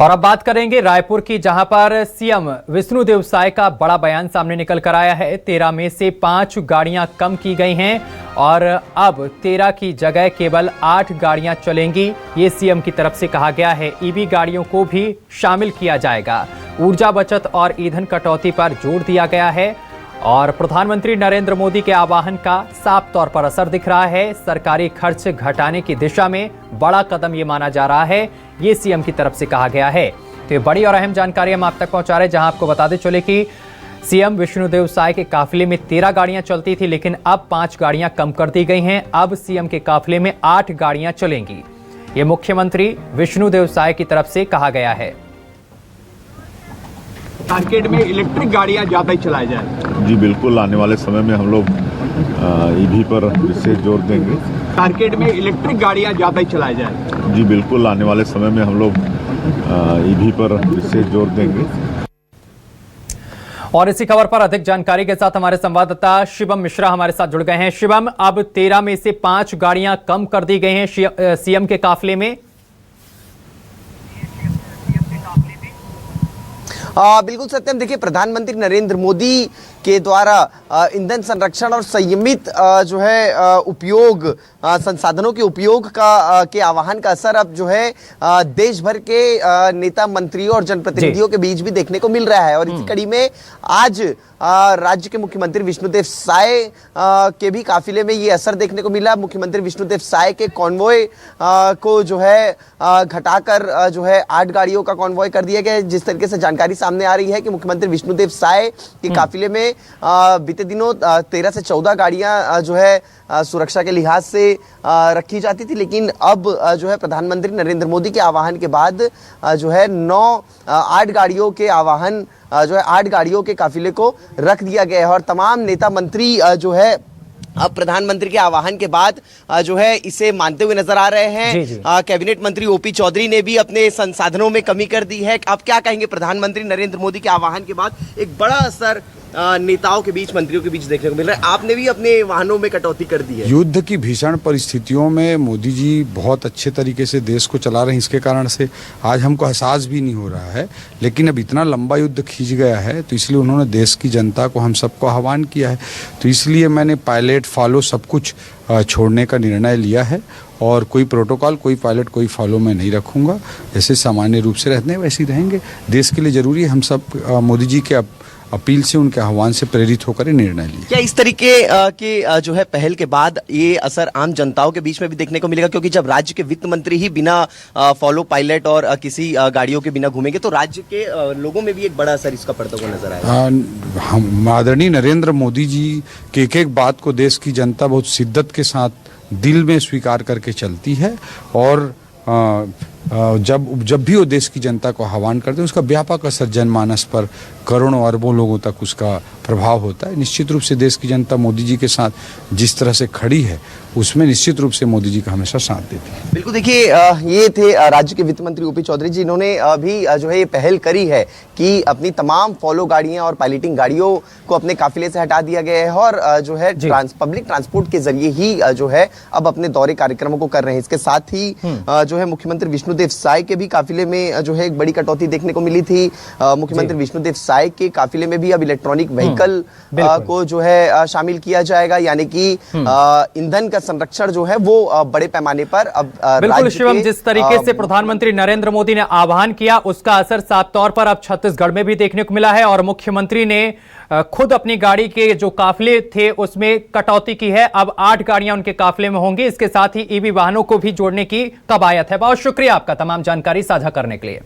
और अब बात करेंगे रायपुर की, जहां पर सीएम विष्णुदेव साय का बड़ा बयान सामने निकल कर आया है। 13 में से 5 गाड़ियां कम की गई हैं और अब 13 की जगह केवल 8 गाड़ियां चलेंगी। ये सीएम की तरफ से कहा गया है। ईवी गाड़ियों को भी शामिल किया जाएगा। ऊर्जा बचत और ईंधन कटौती पर जोर दिया गया है और प्रधानमंत्री नरेंद्र मोदी के आह्वान का साफ तौर पर असर दिख रहा है। सरकारी खर्च घटाने की दिशा में बड़ा कदम ये माना जा रहा है। ये सीएम की तरफ से कहा गया है। तो ये बड़ी और अहम जानकारी हम आप तक पहुंचा रहे हैं, जहां आपको बताते चले कि सीएम विष्णुदेव साय के काफिले में 13 गाड़ियां चलती थी, लेकिन अब 5 गाड़ियां कम कर दी गई हैं। अब सीएम के काफिले में 8 गाड़ियां चलेंगी। ये मुख्यमंत्री विष्णुदेव साय की तरफ से कहा गया है। मार्केट में इलेक्ट्रिक गाड़ियां ज्यादा ही चलाई जाए। जी बिल्कुल, आने वाले समय में हम लोग ईवी पर विशेष जोर देंगे। मार्केट में इलेक्ट्रिक गाड़ियां ज्यादा ही चलाई जाए। जी बिल्कुल, आने वाले समय में हम लोग ईवी पर विशेष जोर देंगे। और इसी खबर पर अधिक जानकारी के साथ हमारे संवाददाता शिवम मिश्रा हमारे साथ जुड़ गए हैं। शिवम, अब 13 में से 5 गाड़ियां कम कर दी गई हैं सीएम के काफिले में। बिल्कुल सत्यम, देखिए प्रधानमंत्री नरेंद्र मोदी के द्वारा ईंधन संरक्षण और संयमित जो है उपयोग संसाधनों के उपयोग का के आह्वान का असर अब जो है देश भर के नेता मंत्रियों और जनप्रतिनिधियों के बीच भी देखने को मिल रहा है। और इसी कड़ी में आज राज्य के मुख्यमंत्री विष्णुदेव साय के भी काफिले में ये असर देखने को मिला। मुख्यमंत्री विष्णुदेव साय के कॉन्वॉय को जो है घटाकर जो है 8 गाड़ियों का कॉन्वॉय कर दिया गया। जिस तरीके से जानकारी सामने आ रही है कि मुख्यमंत्री विष्णुदेव साय के काफिले में बीते दिनों 13 से 14 गाड़ियां जो है सुरक्षा के लिहाज से रखी जाती थी, लेकिन अब जो है प्रधानमंत्री नरेंद्र मोदी के आह्वान के बाद जो है 8 गाड़ियों के आह्वान जो है 8 गाड़ियों के काफिले को रख दिया गया है। और तमाम नेता मंत्री जो है अब प्रधानमंत्री के आह्वान के बाद जो है इसे मानते हुए नजर आ रहे हैं। कैबिनेट मंत्री ओपी चौधरी ने भी अपने संसाधनों में कमी कर दी है। आप क्या कहेंगे, प्रधानमंत्री नरेंद्र मोदी के आह्वान के बाद एक बड़ा असर नेताओं के बीच, मंत्रियों के बीच देखने को मिल रहा है। आपने भी अपने वाहनों में कटौती कर दी है। युद्ध की भीषण परिस्थितियों में मोदी जी बहुत अच्छे तरीके से देश को चला रहे हैं। इसके कारण से आज हमको एहसास भी नहीं हो रहा है, लेकिन अब इतना लंबा युद्ध खींच गया है तो इसलिए उन्होंने देश की जनता को, हम सबको आह्वान किया है। तो इसलिए मैंने पायलट फॉलो सब कुछ छोड़ने का निर्णय लिया है और कोई प्रोटोकॉल, कोई पायलट, कोई फॉलो मैं नहीं रखूंगा। जैसे सामान्य रूप से रहते हैं वैसे ही रहेंगे। देश के लिए जरूरी है हम सब मोदी जी के अपील से, उनके आह्वान से प्रेरित होकर निर्णय लिए। क्या इस तरीके के जो है पहल के बाद ये असर आम जनताओं के बीच में भी देखने को मिलेगा? क्योंकि जब राज्य के वित्त मंत्री ही बिना फॉलो पायलट और किसी गाड़ियों के बिना घूमेंगे तो राज्य के लोगों में भी एक बड़ा असर इसका पड़ता हुआ नजर आएगा। हम आदरणीय नरेंद्र मोदी जी के एक बात को देश की जनता बहुत शिद्दत के साथ दिल में स्वीकार करके चलती है और जब भी वो देश की जनता को आह्वान करते हैं उसका व्यापक असर जनमानस पर करोड़ों अरबों लोगं तक उसका प्रभाव होता है। निश्चित रूप से देश की जनता मोदी जी के साथ जिस तरह से खड़ी है उसमें निश्चित रूप से मोदी जी का हमेशा साथ देती है। बिल्कुल, देखिए ये थे राज्य के वित्त मंत्री ओपी चौधरी जी। इन्होंने भी जो है ये पहल करी है कि अपनी तमाम फॉलो गाड़ियां और पायलटिंग गाड़ियों को अपने काफिले से हटा दिया गया है और जो है पब्लिक ट्रांसपोर्ट के जरिए ही जो है अब अपने दौरे कार्यक्रमों को कर रहे हैं। इसके साथ ही जो है मुख्यमंत्री विष्णुदेव साय के भी काफिले में जो है एक बड़ी कटौती देखने को मिली थी। मुख्यमंत्री विष्णुदेव साय के काफिले में भी अब इलेक्ट्रॉनिक व्हीकल को जो है शामिल किया जाएगा, यानी कि ईंधन का संरक्षण जो है वो बड़े पैमाने पर अब बिल्कुल शिवम, जिस तरीके से प्रधानमंत्री नरेंद्र मोदी ने आह्वान किया उसका असर साफ तौर पर अब छत्तीसगढ़ में भी देखने को मिला है और मुख्यमंत्री ने खुद अपनी गाड़ी के जो काफिले थे उसमें कटौती की है। अब 8 गाड़ियां उनके काफिले में होंगी। इसके साथ ही ईवी वाहनों को भी जोड़ने की कवायद है। बहुत शुक्रिया आपका तमाम जानकारी साझा करने के लिए।